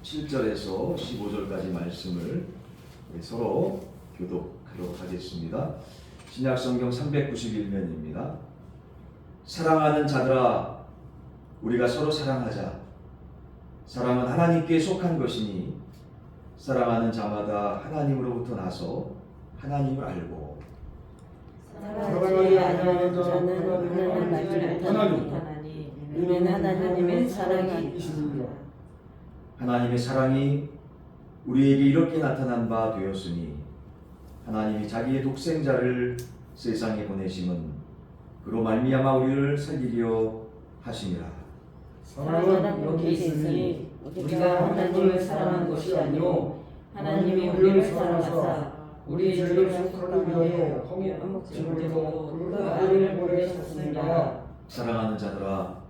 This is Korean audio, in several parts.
7절에서 15절까지 말씀을 서로 교독하도록 하겠습니다. 신약성경 391면입니다. 사랑하는 자들아, 우리가 서로 사랑하자. 사랑은 하나님께 속한 것이니 사랑하는 자마다 하나님으로부터 나서 하나님을 알고 사랑하지 아니하는 자는 하나님을 알지 못하나니 이는 하나님의 사랑이 있습니다. 하나님의 사랑이 우리에게 이렇게 나타난 바 되었으니 하나님이 자기의 독생자를 세상에 보내심은 그로 말미암아 우리를 살리려 하심이라. 사랑은 여기 있으니 우리가 하나님을 사랑한 것이 아니오 하나님이 우리를 사랑하사 우리의 죄를 속하기 위하여 허물로 그 아들을 보내셨습니다. 사랑하는 자들아,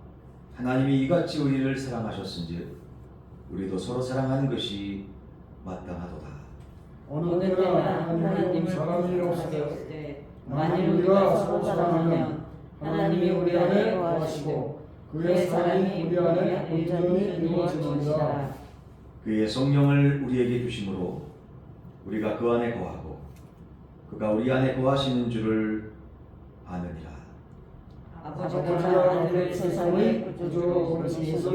하나님이 이같이 우리를 사랑하셨은즉 우리도 서로 사랑하는 것이 마땅하도다. 어느 때나 하나님을 사랑하시되 때 만일 우리가 서로 사랑하면 하나님이 우리 안에 거하시고 그의 사랑이 우리 안에 온전히 이루어지느니라. 그의 성령을 우리에게 주심으로 우리가 그 안에 거하고 그가 우리 안에 거하시는 줄을 아느니라. 아버지가 아들을 세상에 구주로 보내신 것을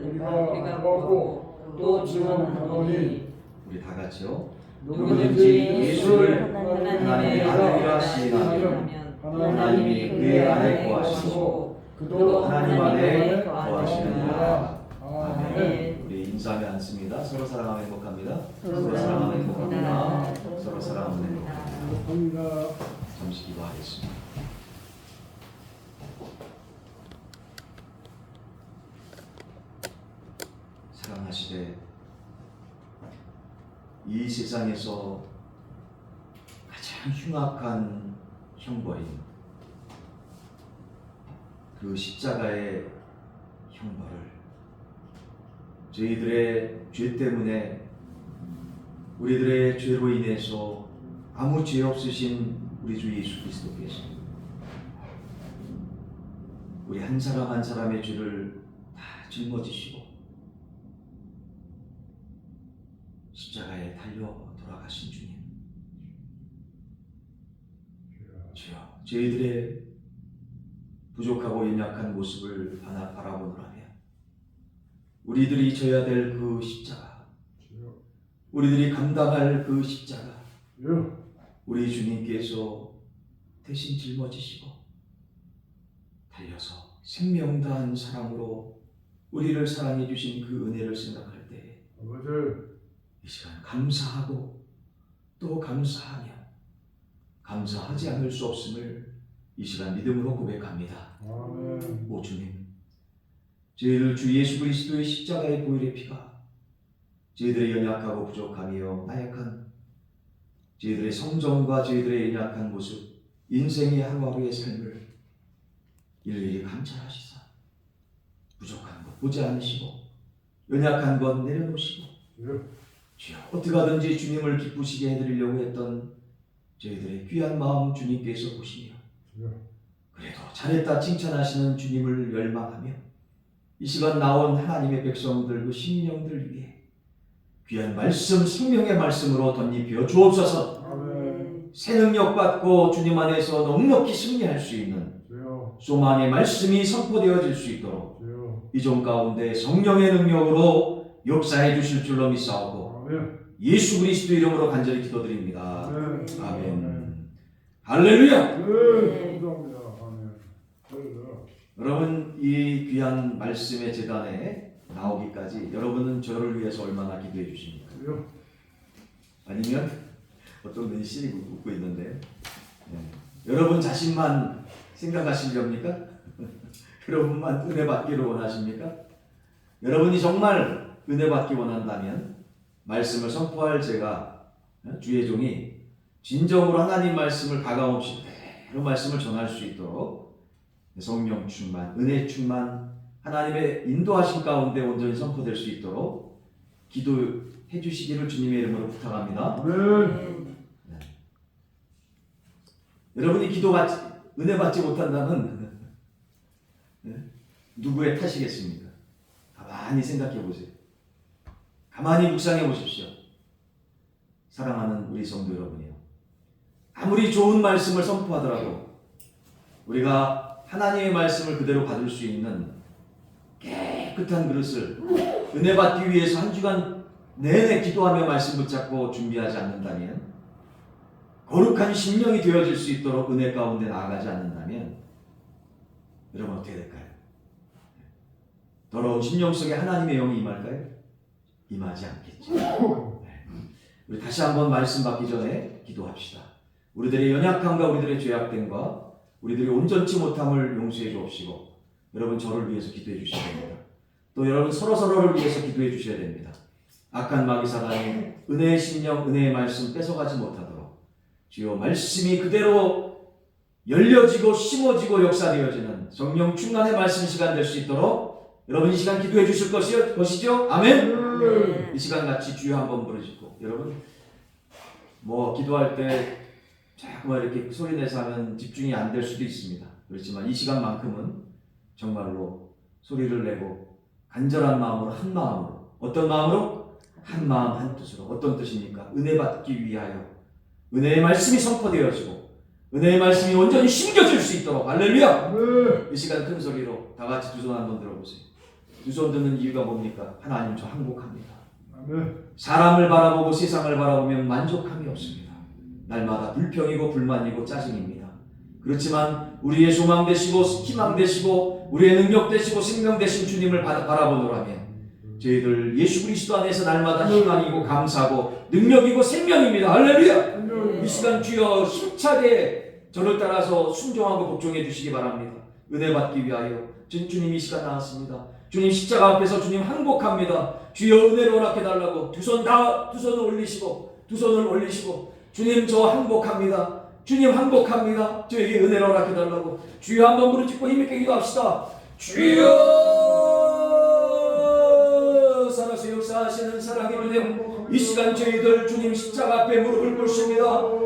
우리가 보고 또 증언하노니 우리 다 같이요. 누구든지 예수를 하나님의 아들이라 시인하면 하나님이 그의 안에 거하시고 그도 하나님 안에 거하시느니라. 아멘. 우리 인사하며 앉습니다. 서로 사랑하며 행복합니다. 서로 사랑하며 행복합니다. 서로 사랑하며 행복합니다. 잠시 기도하겠습니다. 사랑하시되 이 세상에서 가장 흉악한 형벌인 그 십자가의 형벌을 저희들의 죄 때문에 우리들의 죄로 인해서 아무 죄 없으신 우리 주 예수 그리스도께서 우리 한 사람 한 사람의 죄를 다 짊어지시고 십자가에 달려 돌아가신 주님, 주여, 저희들의 부족하고 연약한 모습을 바라보노라면 우리들이 져야 될 그 십자가, 우리들이 감당할 그 십자가, 우리 주님께서 대신 짊어지시고 달려서 생명 다한 사랑으로 우리를 사랑해 주신 그 은혜를 생각할 때 이 시간 감사하고 또 감사하며 감사하지 않을 수 없음을 이 시간 믿음으로 고백합니다. 아멘. 오 주님, 저희들 주 예수 그리스도의 십자가의 보혈의 피가 저희들의 연약하고 부족하며 나약한 저희들의 성정과 저희들의 연약한 모습, 인생의 하루하루의 삶을 일일이 감찰하시사 부족한 것 보지 않으시고 연약한 것 내려놓으시고 주여, 어떻게 하든지 주님을 기쁘시게 해드리려고 했던 저희들의 귀한 마음 주님께서 보시며 그래도 잘했다 칭찬하시는 주님을 열망하며 이 시간 나온 하나님의 백성들 그 심령들 위해 귀한 말씀, 생명의 말씀으로 덧입혀 주옵소서. 새 능력 받고 주님 안에서 넉넉히 승리할 수 있는 소망의 말씀이 선포되어질 수 있도록 이 종 가운데 성령의 능력으로 역사해 주실 줄로 믿사오고 예수 그리스도 이름으로 간절히 기도드립니다. 아멘. 할렐루야. 여러분, 이 귀한 말씀의 제단에 나오기까지 여러분은 저를 위해서 얼마나 기도해 주십니까? 아니면 어떤 분이 시리 웃고 있는데 여러분 자신만 생각하시렵니까? 여러분만 은혜 받기를 원하십니까? 여러분이 정말 은혜 받기 원한다면 말씀을 선포할 제가 주의 종이 진정으로 하나님 말씀을 가감없이 그대로 말씀을 전할 수 있도록 성령 충만, 은혜 충만, 하나님의 인도하신 가운데 온전히 선포될 수 있도록 기도해 주시기를 주님의 이름으로 부탁합니다. 네. 여러분이 은혜 받지 못한다면 누구의 탓이겠습니까? 가만히 생각해 보세요. 가만히 묵상해 보십시오. 사랑하는 우리 성도 여러분이요. 아무리 좋은 말씀을 선포하더라도 우리가 하나님의 말씀을 그대로 받을 수 있는 깨끗한 그릇을 은혜 받기 위해서 한 주간 내내 기도하며 말씀 붙잡고 준비하지 않는다면, 거룩한 심령이 되어질 수 있도록 은혜 가운데 나아가지 않는다면 여러분 어떻게 될까요? 더러운 심령 속에 하나님의 영이 임할까요? 임하지 않겠죠. 우리 다시 한번 말씀 받기 전에 기도합시다. 우리들의 연약함과 우리들의 죄악됨과 우리들의 온전치 못함을 용서해 주옵시고, 여러분 저를 위해서 기도해 주셔야 됩니다. 또 여러분 서로서로를 위해서 기도해 주셔야 됩니다. 악한 마귀 사단이 은혜의 심령, 은혜의 말씀 뺏어가지 못하도록 주여 말씀이 그대로 열려지고 심어지고 역사되어지는 성령 충만의 말씀 시간 될 수 있도록 여러분 이 시간 기도해 주실 것이죠? 아멘. 이 시간 같이 주여 한번 부르시고, 여러분 기도할 때 자꾸 이렇게 소리 내서 하면 집중이 안 될 수도 있습니다. 그렇지만 이 시간만큼은 정말로 소리를 내고 간절한 마음으로, 한 마음으로, 어떤 마음으로? 한 마음 한 뜻으로. 어떤 뜻입니까? 은혜 받기 위하여 은혜의 말씀이 선포되어지고 은혜의 말씀이 온전히 심겨질 수 있도록. 할렐루야. 이 시간 큰 소리로 다 같이 두 손 한번 들어보세요. 두 손 드는 이유가 뭡니까? 하나님 저 항복합니다. 사람을 바라보고 세상을 바라보면 만족함이 없습니다. 날마다 불평이고 불만이고 짜증입니다. 그렇지만 우리의 소망 되시고 희망 되시고 우리의 능력 되시고 생명 되신 주님을 바라보노라면 저희들 예수 그리스도 안에서 날마다 희망이고 감사하고 능력이고 생명입니다. 할렐루야. 이 시간 주여 힘차게 저를 따라서 순종하고 복종해 주시기 바랍니다. 은혜 받기 위하여 주님 이 시간 나왔습니다. 주님 십자가 앞에서 주님 항복합니다. 주여 은혜를 허락해달라고 두 손을 올리시고 주님 저 항복합니다. 주님 항복합니다. 저에게 은혜를 허락해달라고 주여 한번 부르짖고 힘있게 기도합시다. 주여 살아서 역사하시는 사랑의 주님, 이 시간 저희들 주님 십자가 앞에 무릎을 꿇습니다.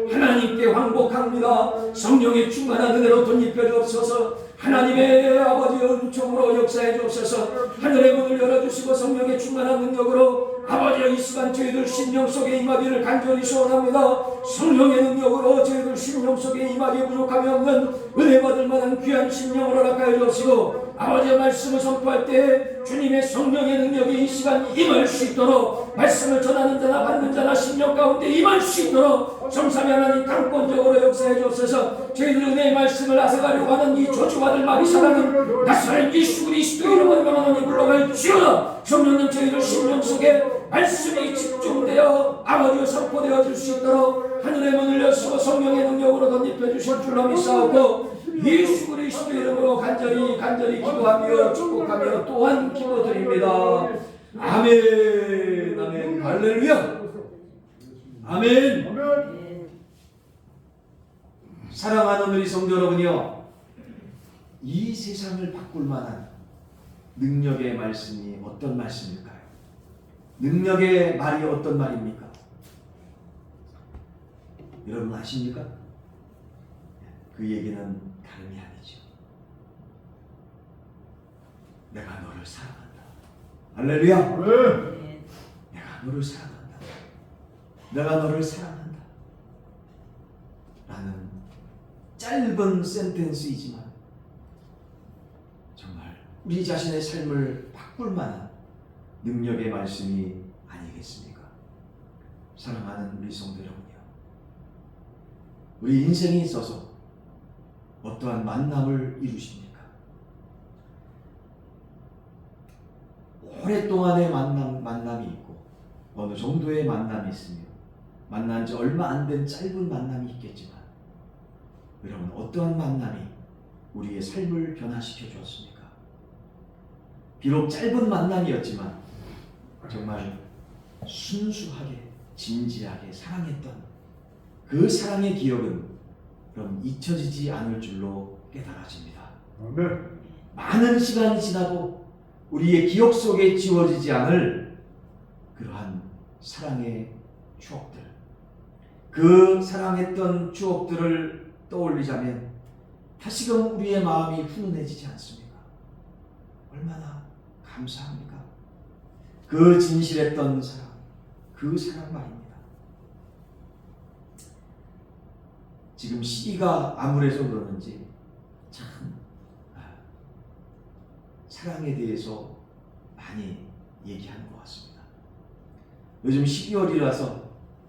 하나님께 항복합니다. 성령의 충만한 은혜로 덧입혀 주옵소서. 하나님의 아버지 은총으로 역사해 주옵소서. 하늘의 문을 열어주시고 성령의 충만한 능력으로 아버지여 이 시간 저희들 심령 속에 임하기를 간절히 소원합니다. 성령의 능력으로 저희들 심령 속에 임하기 부족함이 없는 은혜 받을 만한 귀한 심령을 허락하여 주옵시고, 아버지의 말씀을 선포할 때 주님의 성령의 능력이 이 시간 임할 수 있도록, 말씀을 전하는 자나 받는 자나 심령 가운데 임할 수 있도록 성삼위 하나님 강권적으로 역사해 주옵소서. 저희들 은혜의 말씀을 앗아가려고 하는 이 저주받을 마귀 사랑은 나사렛 예수 그리스도 이름으로 명하노니 물러갈지어다. 성령님 저희들 심령 속에 말씀이 집중되어 아버지와 선포되어 줄 수 있도록 하늘의 문을 여시고 성령의 능력으로 덧입혀 주실 줄로 믿사오고 예수 그리스도 이름으로 간절히 기도하며 축복하며 또한 기도드립니다. 아멘. 아멘. 할렐루야. 아멘. 사랑하는 우리 성도 여러분이요, 이 세상을 바꿀 만한 능력의 말씀이 어떤 말씀일까요? 능력의 말이 어떤 말입니까? 여러분 아십니까? 그 얘기는 다름이 아니죠. 내가 너를 사랑한다. 할렐루야. 내가 너를 사랑한다. 내가 너를 사랑한다. 라는 짧은 센텐스이지만 정말 우리 자신의 삶을 바꿀 만한 능력의 말씀이 아니겠습니까? 사랑하는 우리 성도 여러분이요, 우리 인생에 있어서 어떠한 만남을 이루십니까? 오랫동안의 만남이 있고 어느 정도의 만남이 있으며 만난 지 얼마 안 된 짧은 만남이 있겠지만, 여러분 어떠한 만남이 우리의 삶을 변화시켜 주었습니까? 비록 짧은 만남이었지만 정말 순수하게 진지하게 사랑했던 그 사랑의 기억은 그럼 잊혀지지 않을 줄로 깨달아집니다. 많은 시간이 지나도 우리의 기억 속에 지워지지 않을 그러한 사랑의 추억들, 그 사랑했던 추억들을 떠올리자면 다시금 우리의 마음이 훈훈해지지 않습니까? 얼마나 감사합니까? 그 진실했던 사랑, 그 사랑 말입니다. 지금 시기가 암울해서 그러는지 참 사랑에 대해서 많이 얘기하는 것 같습니다. 요즘 12월이라서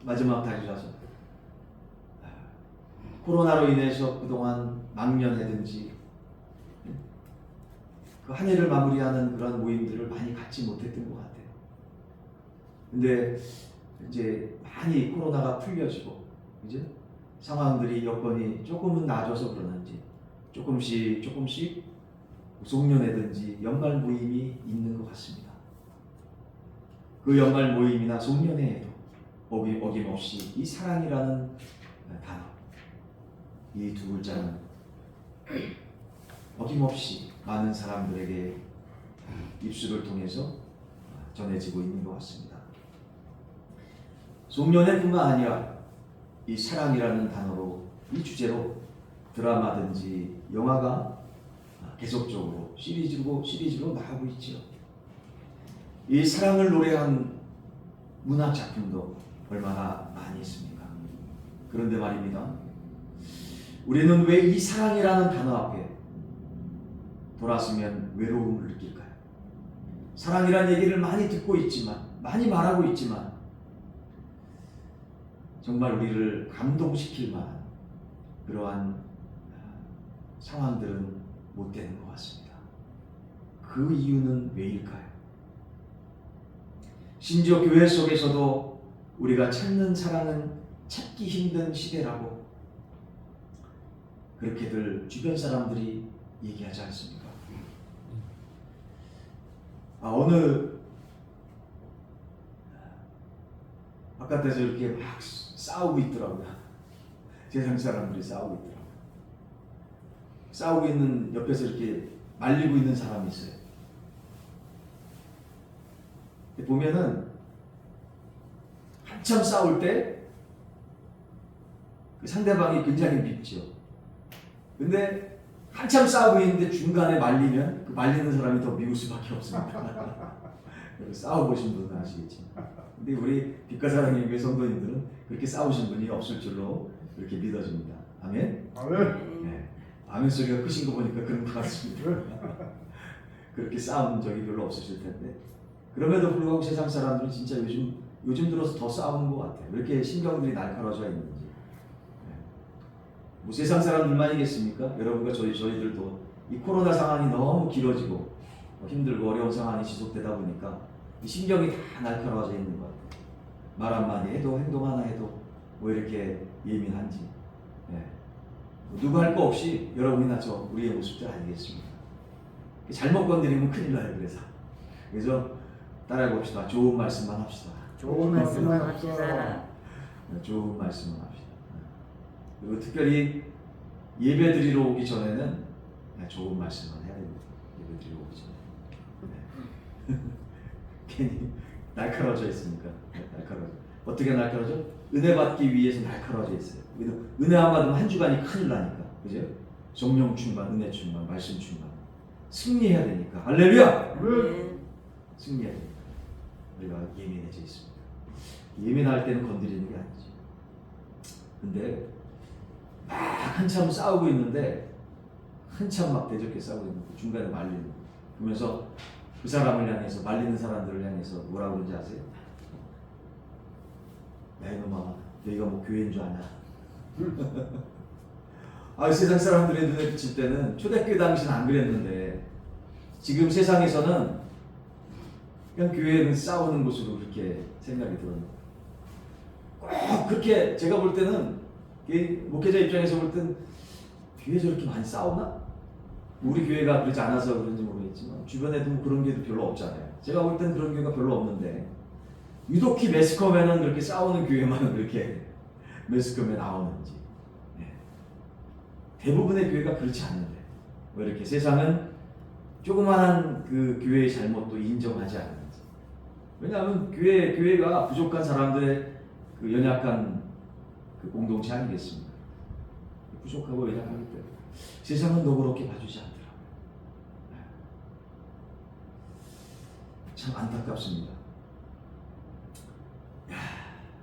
마지막 달이라서 코로나로 인해서 그동안 망년회든지 그 한 해를 마무리하는 그런 모임들을 많이 갖지 못했던 것 같아요. 근데 이제 많이 코로나가 풀려지고 이제 상황들이 여건이 조금은 나아져서 그러는지 조금씩 송년회든지 연말 모임이 있는 것 같습니다. 그 연말 모임이나 송년회에도 어김없이 이 사랑이라는 단어, 이 두 글자는 어김없이 많은 사람들에게 입술을 통해서 전해지고 있는 것 같습니다. 송년회뿐만 아니라 이 사랑이라는 단어로, 이 주제로 드라마든지 영화가 계속적으로 시리즈로 나오고 있지요. 이 사랑을 노래한 문학 작품도 얼마나 많이 있습니까? 그런데 말입니다. 우리는 왜 이 사랑이라는 단어 앞에 돌아서면 외로움을 느낄까요? 사랑이라는 얘기를 많이 듣고 있지만, 많이 말하고 있지만 정말 우리를 감동시킬 만한 그러한 상황들은 못 되는 것 같습니다. 그 이유는 왜일까요? 심지어 교회 속에서도 우리가 찾는 사랑은 찾기 힘든 시대라고 그렇게들 주변 사람들이 얘기하지 않습니까? 어느 바깥에서 이렇게 막 싸우고 있더라고요. 세상 사람들이 싸우고 있더라고요. 싸우고 있는 옆에서 이렇게 말리고 있는 사람이 있어요. 보면은 한참 싸울 때 그 상대방이 굉장히 밉죠. 근데 한참 싸우고 있는데 중간에 말리면 그 말리는 사람이 더 미울 수밖에 없습니다. 싸워보신 분은 아시겠지만, 근데 우리 빛과 사랑의 교회 성도님들은 그렇게 싸우신 분이 없을 줄로 그렇게 믿어집니다. 아멘? 아멘. 네. 아멘 소리가 크신 거 보니까 그런 것 같습니다. 그렇게 싸운 적이 별로 없으실 텐데, 그럼에도 불구하고 세상 사람들은 진짜 요즘 들어서 더 싸우는 것 같아요. 왜 이렇게 신경들이 날카로워져 있는지. 뭐 세상 사람들만이겠습니까? 여러분과 저희들도 이 코로나 상황이 너무 길어지고 힘들고 어려운 상황이 지속되다 보니까 이 신경이 다 날카로워져 있는 것 같아요. 말 한마디 해도 행동 하나 해도 왜 이렇게 예민한지. 누구 할 거 없이 여러분이나 저 우리의 모습들 아니겠습니까? 잘못 건드리면 큰일 나요. 그래서 따라해 봅시다. 좋은 말씀만 합시다. 좋은 말씀만 합시다. 좋은 말씀만 합시다. 그리고 특별히 예배 드리러 오기 전에는 좋은 말씀만 해야 됩니다. 예배 드리러 오기 전에. 괜히 날카로워져 있으니까. 날카로워져. 어떻게 날카로워져? 은혜 받기 위해서 날카로워져 있어요. 은혜 안 받으면 한 주간이 큰일 나니까. 그죠? 성령 충만, 은혜 충만, 말씀 충만. 승리해야 되니까. 할렐루야! 승리해야 되니까. 우리가 예민해져 있습니다. 예민할 때는 건드리는 게 아니지. 근데 막 한참 싸우고 있는데, 한참 막 대적해 싸우고 있는데 중간에 말리는 거. 그러면서 그 사람을 향해서, 말리는 사람들을 향해서 뭐라고 그러는지 아세요? 야 이놈아, 너희가 뭐 교회인 줄 아냐? 세상 사람들의 눈에 비칠 때는 초대교회 당시는 안 그랬는데, 지금 세상에서는 그냥 교회는 싸우는 곳으로 그렇게 생각이 들어요. 꼭 그렇게 제가 볼 때는 목회자 입장에서 볼 땐 교회 저렇게 많이 싸우나? 우리 교회가 그러지 않아서 그런지 모르겠지만 주변에도 뭐 그런 교회도 별로 없잖아요. 제가 볼 땐 그런 교회가 별로 없는데, 유독히 매스컴에는 그렇게 싸우는 교회만은 그렇게 매스컴에 나오는지. 대부분의 교회가 그렇지 않는데 왜 이렇게 세상은 조그마한 그 교회의 잘못도 인정하지 않는지. 왜냐하면 교회가 부족한 사람들의 그 연약한 그 공동체 아니겠습니까? 부족하고 연약하기 때문에 세상은 너그럽게 봐주지 않더라고요. 참 안타깝습니다.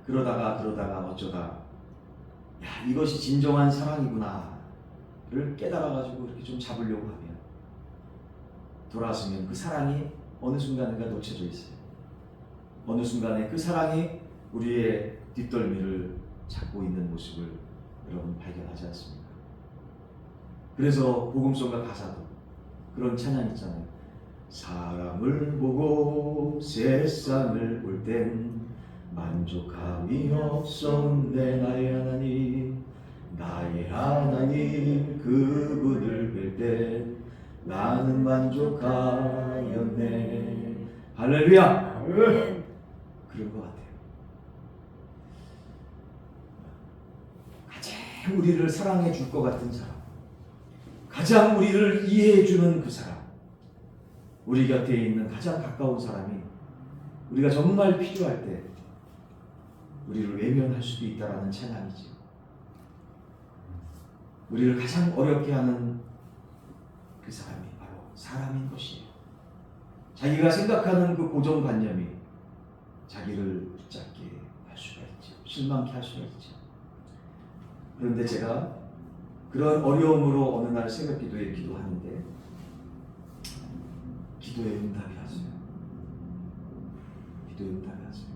그러다가 어쩌다 야, 이것이 진정한 사랑이구나를 깨달아가지고 이렇게 좀 잡으려고 하면 돌아서면 그 사랑이 어느 순간인가 놓쳐져 있어요. 어느 순간에 그 사랑이 우리의 뒷덜미를 잡고 있는 모습을 여러분 발견하지 않습니까? 그래서 복음성가 가사도 그런 찬양 있잖아요. 사람을 보고 세상을 볼 땐 만족함이 없었네. 나의 하나님 그분을 뵐 때 나는 만족하였네. 할렐루야. 아멘. 그런 것 같아요. 가장 우리를 사랑해 줄 것 같은 사람, 가장 우리를 이해해 주는 그 사람, 우리 곁에 있는 가장 가까운 사람이 우리가 정말 필요할 때 우리를 외면할 수도 있다라는 찬양이죠. 우리를 가장 어렵게 하는 그 사람이 바로 사람인 것이에요. 자기가 생각하는 그 고정관념이 자기를 붙잡게 할 수가 있죠. 실망케 할 수가 있죠. 그런데 제가 그런 어려움으로 어느 날 새벽 기도에 기도하는데 기도의 응답이 왔어요. 기도의 응답이 왔어요.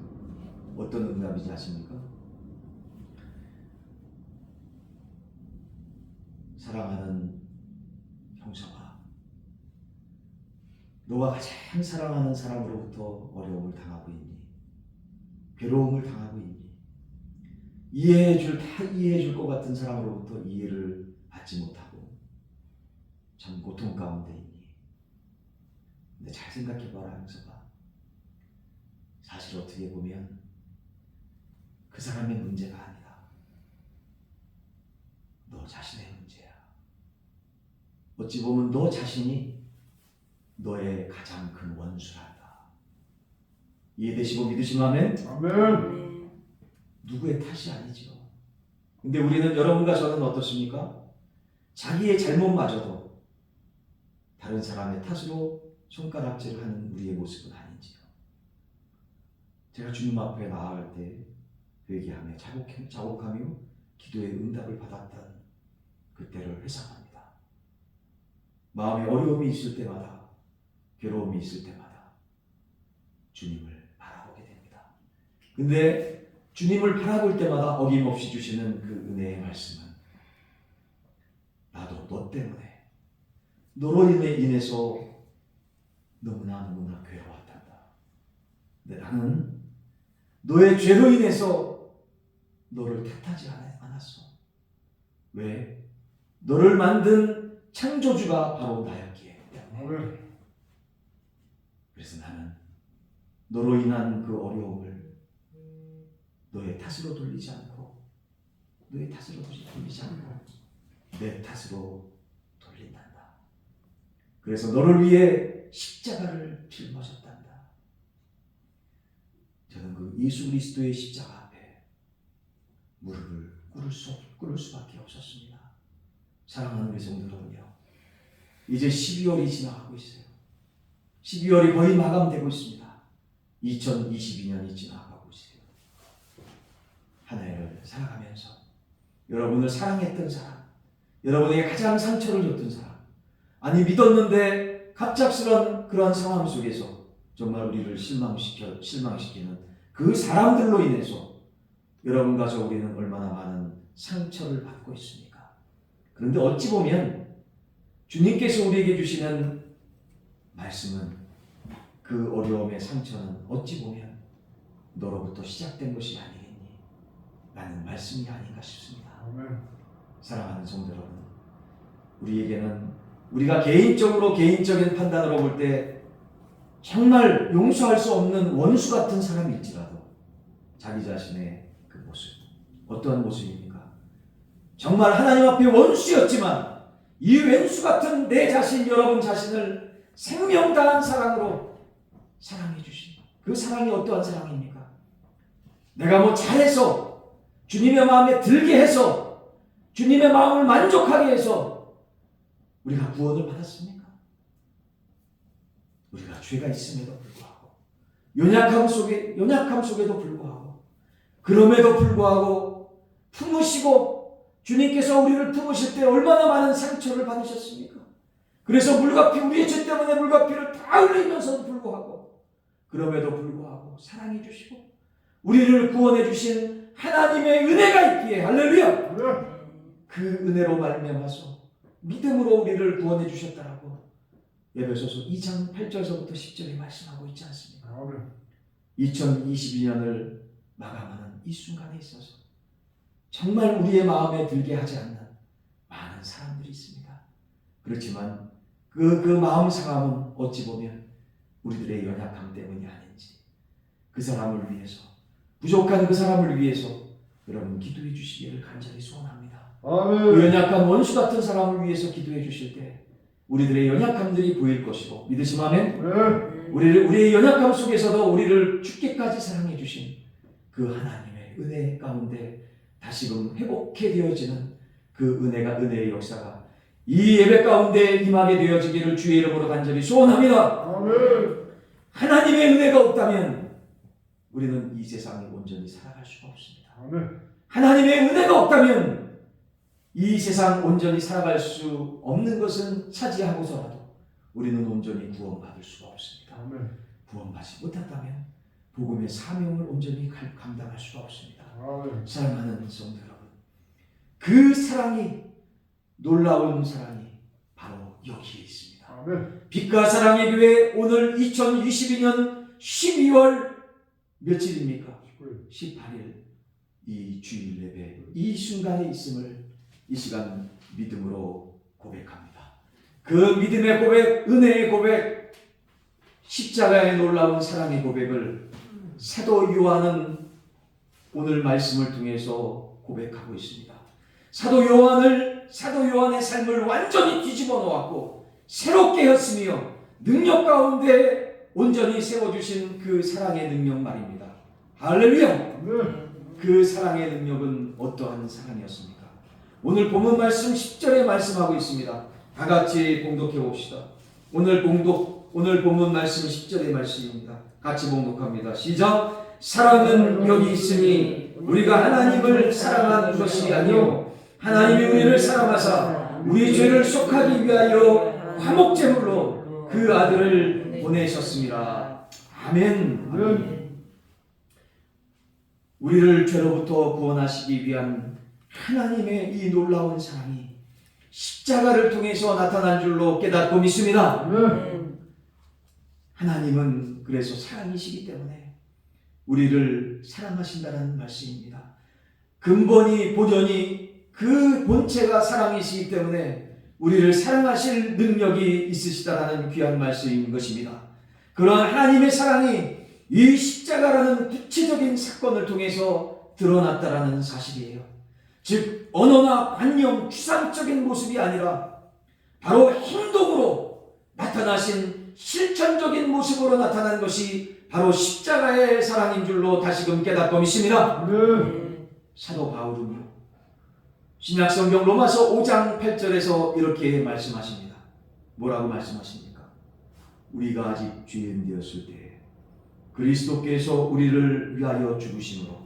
어떤 응답인지 아십니까? 사랑하는 형제가 너가 가장 사랑하는 사람으로부터 어려움을 당하고 있니? 괴로움을 당하고 있니? 다 이해해줄 것 같은 사람으로부터 이해를 받지 못하고 참 고통 가운데 있니? 근데 잘 생각해봐라, 형제가. 사실 어떻게 보면 그 사람의 문제가 아니라 너 자신의 문제야. 어찌 보면 너 자신이 너의 가장 큰 원수란다. 이해되시고 믿으시면 아멘? 아멘. 누구의 탓이 아니죠. 근데 우리는, 여러분과 저는 어떻습니까? 자기의 잘못마저도 다른 사람의 탓으로 손가락질을 하는 우리의 모습은 아닌지요. 제가 주님 앞에 나아갈 때 회개하며 자복하며 기도의 응답을 받았던 그때를 회상합니다. 마음에 어려움이 있을 때마다, 괴로움이 있을 때마다 주님을 바라보게 됩니다. 근데 주님을 바라볼 때마다 어김없이 주시는 그 은혜의 말씀은 나도 너 때문에, 너로 인해서 너무나 괴로웠단다. 근데 나는 너의 죄로 인해서 너를 탓하지 않았어. 왜? 너를 만든 창조주가 바로 나였기에 때문에. 그래서 나는 너로 인한 그 어려움을 너의 탓으로 돌리지 않고 내 탓으로 돌린단다. 그래서 너를 위해 십자가를 짊어졌단다. 저는 그 예수 그리스도의 십자가 앞에 무릎을 꿇을 수밖에 없었습니다. 사랑하는 우리 성도 여러분요, 이제 12월이 지나가고 있어요. 12월이 거의 마감되고 있습니다. 2022년이 지나가고 있어요. 한 해를 살아가면서 여러분을 사랑했던 사람, 여러분에게 가장 상처를 줬던 사람, 아니 믿었는데 갑작스런 그러한 상황 속에서 정말 우리를 실망시키는 그 사람들로 인해서 여러분과 저 우리는 얼마나 많은 상처를 받고 있습니까? 그런데 어찌 보면 주님께서 우리에게 주시는 말씀은, 그 어려움의 상처는 어찌 보면 너로부터 시작된 것이 아니겠니? 라는 말씀이 아닌가 싶습니다. 아멘. 사랑하는 성도 여러분, 우리에게는 우리가 개인적인 판단으로 볼 때 정말 용서할 수 없는 원수 같은 사람일지라도 자기 자신의 그 모습, 어떠한 모습입니까? 정말 하나님 앞에 원수였지만 이 왼수 같은 내 자신, 여러분 자신을 생명 다한 사랑으로 사랑해 주신 그 사랑이 어떠한 사랑입니까? 내가 뭐 잘해서 주님의 마음에 들게 해서 주님의 마음을 만족하게 해서 우리가 구원을 받았습니까? 우리가 죄가 있음에도 불구하고 연약함 속에도 불구하고 그럼에도 불구하고 품으시고 주님께서 우리를 품으실 때 얼마나 많은 상처를 받으셨습니까? 그래서 물과 피, 우리의 죄 때문에 물과 피를 다 흘리면서도 불구하고 그럼에도 불구하고 사랑해 주시고 우리를 구원해 주신 하나님의 은혜가 있기에 할렐루야! 그 은혜로 말미암아서 믿음으로 우리를 구원해 주셨다라고 에베소서 2장 8절서부터 10절에 말씀하고 있지 않습니까? 2022년을 마감하는 이 순간에 있어서 정말 우리의 마음에 들게 하지 않는 많은 사람들이 있습니다. 그렇지만 그 마음 상함은 어찌 보면 우리들의 연약함 때문이 아닌지 그 사람을 위해서 부족한 그 사람을 위해서 여러분 기도해 주시기를 간절히 소원합니다. 그 연약한 원수 같은 사람을 위해서 기도해 주실 때 우리들의 연약함들이 보일 것이고 믿으시면 아멘? 우리의 연약함 속에서도 우리를 죽기까지 사랑해 주신 그 하나님의 은혜 가운데 다시금 회복해 되어지는 그 은혜의 역사가 이 예배 가운데 임하게 되어지기를 주의 이름으로 간절히 소원합니다. 하나님의 은혜가 없다면 우리는 이 세상을 온전히 살아갈 수가 없습니다. 하나님의 은혜가 없다면 이 세상 온전히 살아갈 수 없는 것은 차지하고서라도 우리는 온전히 구원받을 수가 없습니다. 구원받지 못했다면 복음의 사명을 온전히 감당할 수가 없습니다. 사랑하는 성도 여러분, 그 사랑이 놀라운 사랑이 바로 여기에 있습니다. 빛과 사랑의 교회 오늘 2022년 12월 며칠입니까? 18일 이 주일 예배 이 순간에 있음을 이 시간 믿음으로 고백합니다. 그 믿음의 고백, 은혜의 고백, 십자가의 놀라운 사랑의 고백을 사도 요한은 오늘 말씀을 통해서 고백하고 있습니다. 사도 요한의 삶을 완전히 뒤집어 놓았고 새롭게 했으며 능력 가운데 온전히 세워주신 그 사랑의 능력 말입니다. 할렐루야! 그 사랑의 능력은 어떠한 사랑이었습니까? 오늘 본문 말씀 10절에 말씀하고 있습니다. 다 같이 봉독해 봅시다. 오늘 본문 말씀 10절의 말씀입니다. 같이 봉독합니다. 시작! 사랑은 여기 있으니 우리가 하나님을 사랑한 것이 아니요 하나님이 우리를 사랑하사 우리 죄를 속하기 위하여 화목제물로 그 아들을 보내셨습니다. 아멘. 우리를 죄로부터 구원하시기 위한 하나님의 이 놀라운 사랑이 십자가를 통해서 나타난 줄로 깨닫고 믿습니다. 하나님은 그래서 사랑이시기 때문에 우리를 사랑하신다는 말씀입니다. 근본이 본연이 그 본체가 사랑이시기 때문에 우리를 사랑하실 능력이 있으시다라는 귀한 말씀인 것입니다. 그러한 하나님의 사랑이 이 십자가라는 구체적인 사건을 통해서 드러났다라는 사실이에요. 즉 언어나 관념, 추상적인 모습이 아니라 바로 행동으로 나타나신 실천적인 모습으로 나타난 것이 바로 십자가의 사랑인 줄로 다시금 깨닫고 믿습니다. 사도 바울은요 신약성경 로마서 5장 8절에서 이렇게 말씀하십니다. 뭐라고 말씀하십니까? 우리가 아직 죄인 되었을 때 그리스도께서 우리를 위하여 죽으심으로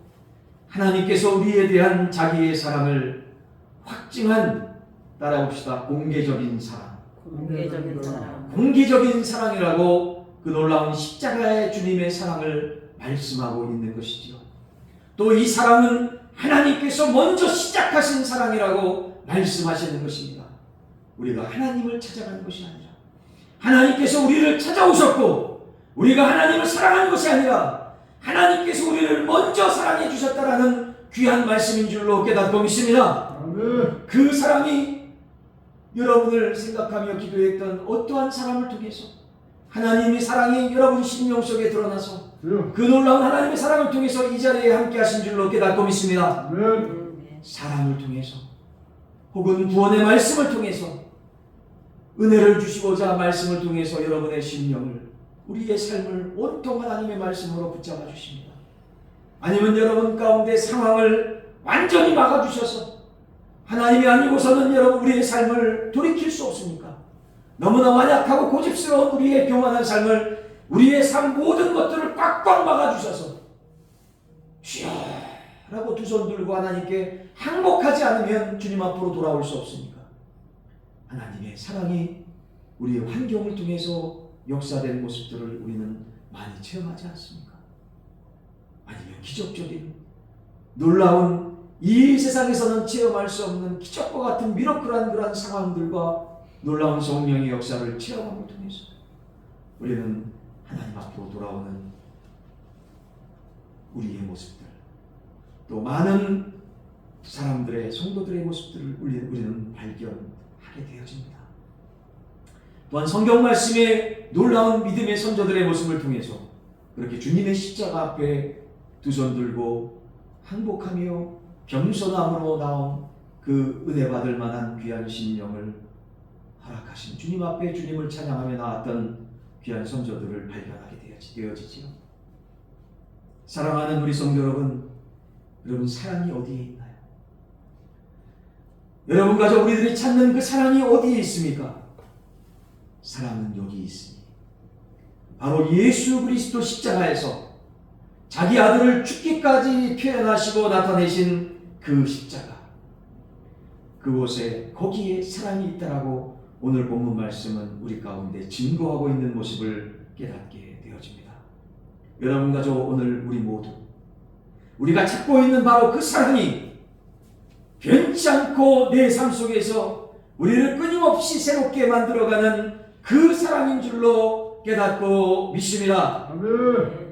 하나님께서 우리에 대한 자기의 사랑을 확증한, 따라봅시다, 공개적인 사랑. 공개적인 사랑이라고 그 놀라운 십자가의 주님의 사랑을 말씀하고 있는 것이지요. 또 이 사랑은 하나님께서 먼저 시작하신 사랑이라고 말씀하시는 것입니다. 우리가 하나님을 찾아가는 것이 아니라 하나님께서 우리를 찾아오셨고 우리가 하나님을 사랑하는 것이 아니라 하나님께서 우리를 먼저 사랑해 주셨다라는 귀한 말씀인 줄로 깨닫고 믿습니다. 그 사랑이 여러분을 생각하며 기도했던 어떠한 사람을 통해서 하나님의 사랑이 여러분 심령 속에 드러나서 그 놀라운 하나님의 사랑을 통해서 이 자리에 함께 하신 줄로 깨닫고 믿습니다. 사랑을 통해서 혹은 구원의 말씀을 통해서 은혜를 주시고자 말씀을 통해서 여러분의 심령을 우리의 삶을 온통 하나님의 말씀으로 붙잡아 주십니다. 아니면 여러분 가운데 상황을 완전히 막아주셔서 하나님이 아니고서는 여러분 우리의 삶을 돌이킬 수 없습니까? 너무나 완약하고 고집스러운 우리의 교만한 삶을 우리의 삶 모든 것들을 꽉꽉 막아주셔서 주여 라고 두 손 들고 하나님께 항복하지 않으면 주님 앞으로 돌아올 수 없습니까? 하나님의 사랑이 우리의 환경을 통해서 역사된 모습들을 우리는 많이 체험하지 않습니까? 아니면 기적적인 놀라운 이 세상에서는 체험할 수 없는 기적과 같은 미러클한 그런 상황들과 놀라운 성령의 역사를 체험함을 통해서 우리는 하나님 앞으로 돌아오는 우리의 모습들, 또 많은 사람들의 성도들의 모습들을 우리는 발견하게 되어집니다. 또한 성경 말씀에 놀라운 믿음의 선조들의 모습을 통해서 그렇게 주님의 십자가 앞에 두 손 들고 항복하며 겸손함으로 나온 그 은혜 받을 만한 귀한 심령을 허락하신 주님 앞에 주님을 찬양하며 나왔던 귀한 선조들을 발견하게 되어지지요. 사랑하는 우리 성도 여러분 사랑이 어디에 있나요? 여러분 가족 우리들이 찾는 그 사랑이 어디에 있습니까? 사랑은 여기 있으니 바로 예수 그리스도 십자가에서 자기 아들을 죽기까지 표현하시고 나타내신 그 십자가, 그곳에 거기에 사랑이 있다라고 오늘 본문 말씀은 우리 가운데 증거하고 있는 모습을 깨닫게 되어집니다. 여러분 가족 오늘 우리 모두 우리가 찾고 있는 바로 그 사랑이 변치 않고 내 삶 속에서 우리를 끊임없이 새롭게 만들어가는 그 사랑인 줄로 깨닫고 믿습니다. 아멘.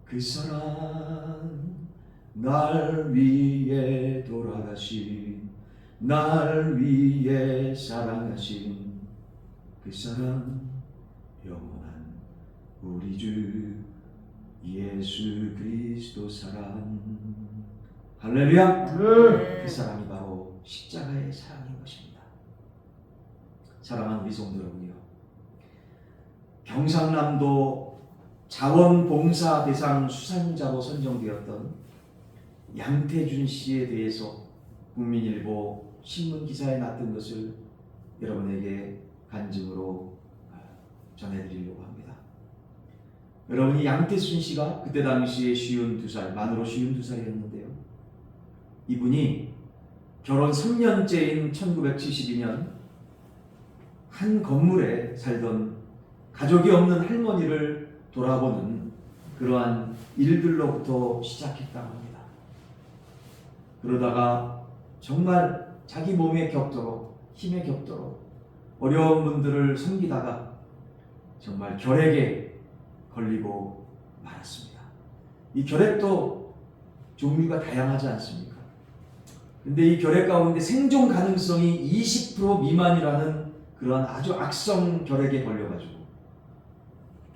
그 사랑 날 위해 돌아가신, 날 위해 사랑하신 그 사랑, 영원한 우리 주 예수 그리스도 사랑. 할렐루야. 그 사랑이 바로 십자가의 사랑인 것입니다. 사랑하는 우리 성도 여러분이요, 경상남도 자원봉사 대상 수상자로 선정되었던 양태준 씨에 대해서 국민일보 신문 기사에 났던 것을 여러분에게 간증으로 전해드리려고 합니다. 여러분이 양태준 씨가 그때 당시에 52살, 만으로 52살이었는데요. 이분이 결혼 3년째인 1972년 한 건물에 살던 가족이 없는 할머니를 돌아보는 그러한 일들로부터 시작했다고 합니다. 그러다가 정말 자기 몸에 격도록, 힘에 격도록 어려운 분들을 섬기다가 정말 결핵에 걸리고 말았습니다. 이 결핵도 종류가 다양하지 않습니까? 근데 이 결핵 가운데 생존 가능성이 20% 미만이라는 그러한 아주 악성 결핵에 걸려가지고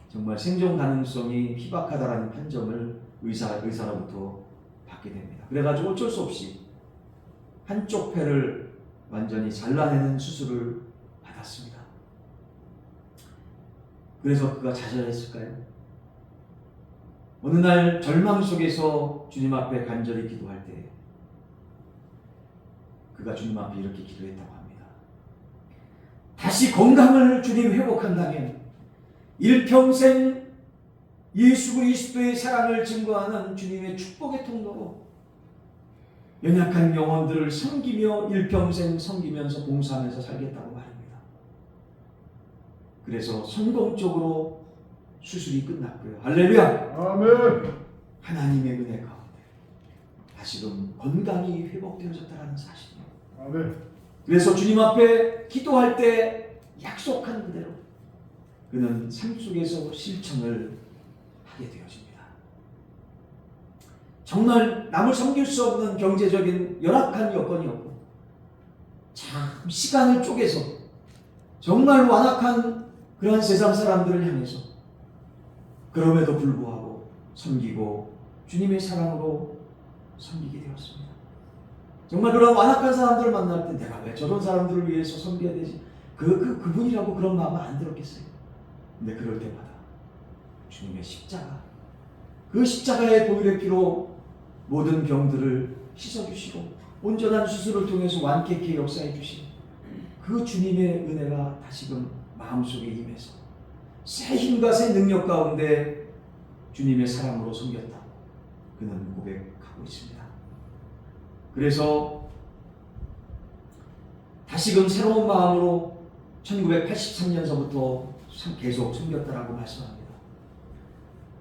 정말 생존 가능성이 희박하다라는 판정을 의사로부터 받게 됩니다. 그래가지고 어쩔 수 없이 한쪽 폐를 완전히 잘라내는 수술을 받았습니다. 그래서 그가 좌절했을까요? 어느 날 절망 속에서 주님 앞에 간절히 기도할 때 그가 주님 앞에 이렇게 기도했다고 합니다. 다시 건강을 주님 회복한다면 일평생 예수 그리스도의 사랑을 증거하는 주님의 축복의 통로로 연약한 영혼들을 섬기며 일평생 섬기면서 봉사하면서 살겠다고 말합니다. 그래서 성공적으로 수술이 끝났고요. 할렐루야! 아멘. 하나님의 은혜 가운데 다시금 건강이 회복되어졌다는 사실이에요. 아멘. 그래서 주님 앞에 기도할 때 약속한 그대로 그는 삶 속에서 실천을 하게 되어집니다. 정말 남을 섬길 수 없는 경제적인 열악한 여건이었고 참 시간을 쪼개서 정말 완악한 그러한 세상 사람들을 향해서 그럼에도 불구하고 섬기고 주님의 사랑으로 섬기게 되었습니다. 정말 그런 완악한 사람들을 만날 때 내가 왜 저런 사람들을 위해서 섬겨야 되지? 그분이라고 그런 마음은 안 들었겠어요. 근데 그럴 때마다 주님의 십자가, 그 십자가의 보혈의 피로 모든 병들을 씻어주시고 온전한 수술을 통해서 완쾌케 역사해 주신 그 주님의 은혜가 다시금 마음속에 임해서 새 힘과 새 능력 가운데 주님의 사랑으로 섬겼다고 그는 고백하고 있습니다. 그래서 다시금 새로운 마음으로 1983년서부터 계속 섬겼다라고 말씀합니다.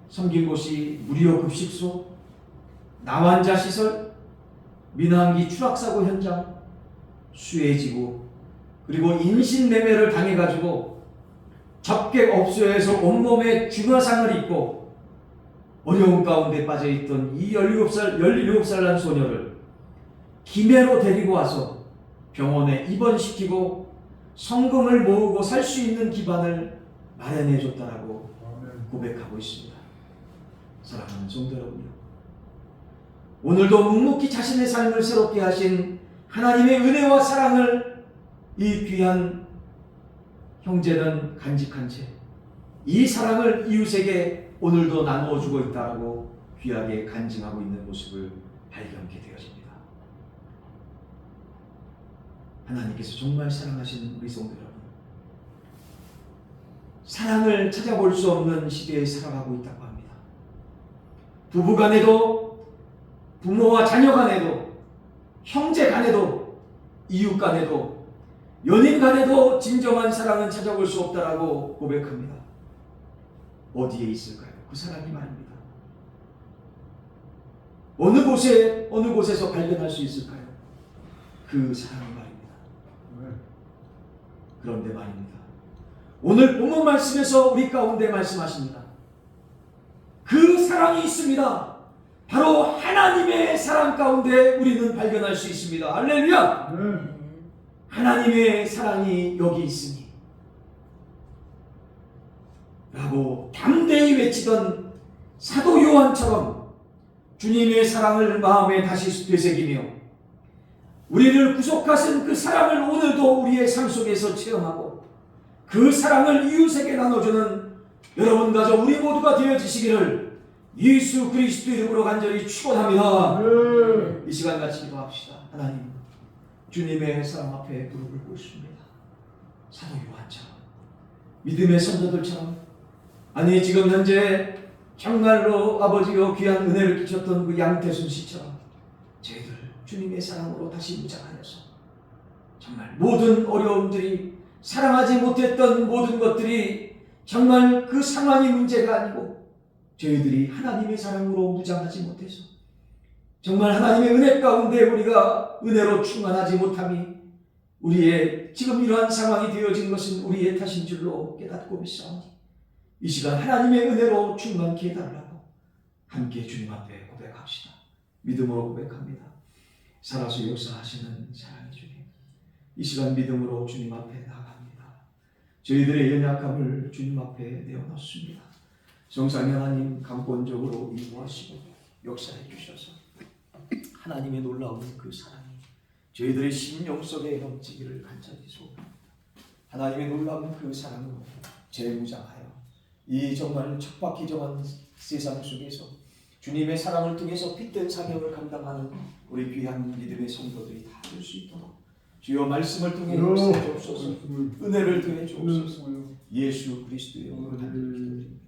섬긴 곳이 무료 급식소, 나환자 시설, 민항기 추락사고 현장, 수해지구, 그리고 인신매매를 당해가지고 접객업소에서 온몸에 중화상을 입고 어려운 가운데 빠져있던 이 17살 난 소녀를 기매로 데리고 와서 병원에 입원시키고 성금을 모으고 살 수 있는 기반을 마련해 줬다라고 고백하고 있습니다. 사랑하는 성도 여러분요, 오늘도 묵묵히 자신의 삶을 새롭게 하신 하나님의 은혜와 사랑을 이 귀한 형제는 간직한 채 이 사랑을 이웃에게 오늘도 나누어 주고 있다고 귀하게 간증하고 있는 모습을 발견하게 되어집니다. 하나님께서 정말 사랑하시는 우리 성도 여러분, 사랑을 찾아볼 수 없는 시대에 살아가고 있다고 합니다. 부부 간에도, 부모와 자녀 간에도, 형제 간에도, 이웃 간에도, 연인 간에도 진정한 사랑은 찾아볼 수 없다라고 고백합니다. 어디에 있을까요? 그 사랑이 말입니다. 어느 곳에서 발견할 수 있을까요? 그 사랑이 말입니다. 그런데 말입니다, 오늘 본문 말씀에서 우리 가운데 말씀하십니다. 그 사랑이 있습니다. 바로 하나님의 사랑 가운데 우리는 발견할 수 있습니다. 할렐루야! 하나님의 사랑이 여기 있으니 라고 담대히 외치던 사도 요한처럼 주님의 사랑을 마음에 다시 되새기며 우리를 구속하신 그 사랑을 오늘도 우리의 삶 속에서 체험하고 그 사랑을 이웃에게 나눠주는 여러분 가족 우리 모두가 되어지시기를 예수 그리스도 이름으로 간절히 축원합니다. 이 시간 같이 기도합시다. 하나님, 주님의 사랑 앞에 무릎을 꿇습니다. 사도 요한처럼, 믿음의 선조들처럼, 아니 지금 현재 정말로 아버지여 귀한 은혜를 끼쳤던 그 양태순 씨처럼 저희들 주님의 사랑으로 다시 무장하여서 정말 모든 어려움들이, 사랑하지 못했던 모든 것들이 정말 그 상황이 문제가 아니고 저희들이 하나님의 사랑으로 무장하지 못해서 정말 하나님의 은혜 가운데 우리가 은혜로 충만하지 못함이 우리의 지금 이러한 상황이 되어진 것은 우리의 탓인 줄로 깨닫고 믿사오니 이 시간 하나님의 은혜로 충만케 해달라고 함께 주님 앞에 고백합시다. 믿음으로 고백합니다. 살아서 역사하시는 사랑의 주님, 이 시간 믿음으로 주님 앞에 나갑니다. 저희들의 연약함을 주님 앞에 내어놓습니다. 성삼위 하나님 강권적으로 인도하시고 역사해 주셔서 하나님의 놀라운 그 사랑이 저희들의 심령 속에 넘치기를 간절히 소원합니다. 하나님의 놀라운 그 사랑으로 재무장하여 이 정말 척박히정한 세상 속에서 주님의 사랑을 통해서 핏된 사명을 감당하는 우리 귀한 믿음의 성도들이 다 될 수 있도록 주여 말씀을 통해 역사해 주옵소서, 은혜를 통해 주옵소서. 예수 그리스도의 이름으로 기도드립니다.